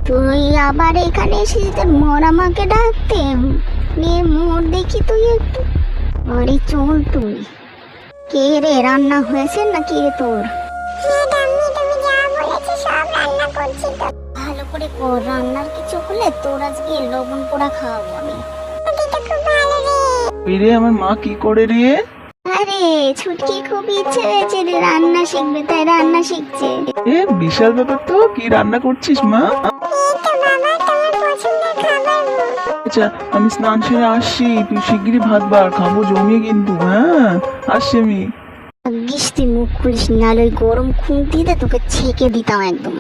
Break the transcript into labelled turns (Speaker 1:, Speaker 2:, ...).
Speaker 1: তুই আবার এখানে এসেছিস তোর মরা মাকে ডাকতে? নিয়ে মোর দেখি তুই একটু। আরে চল তুই। কে রে, রান্না হয়েছে নাকি রে তোর? ভালো করে কর, রান্নার কিছু হলে তোর আজকে লবণ পোড়া খাওয়াবো আমি।
Speaker 2: রে আমার মা কি করে রে?
Speaker 1: আরে ছুটকি খুব ইচ্ছে হয়েছে রে রান্না শিখবে, তাই রান্না শিখছে।
Speaker 2: এ বিশাল ব্যাপার তো, কি রান্না করছিস মা? আচ্ছা আমি স্নান সেরে আসছি, তুই শিগগিরই ভাত বার, খাবো জমিয়ে কিন্তু। হ্যাঁ আসছি আমি।
Speaker 1: ভাগ্যিস তুই মুখ খুলিস, নাহলে ওই গরম খুন্তিতে তোকে ছেঁকে দিতাম একদম।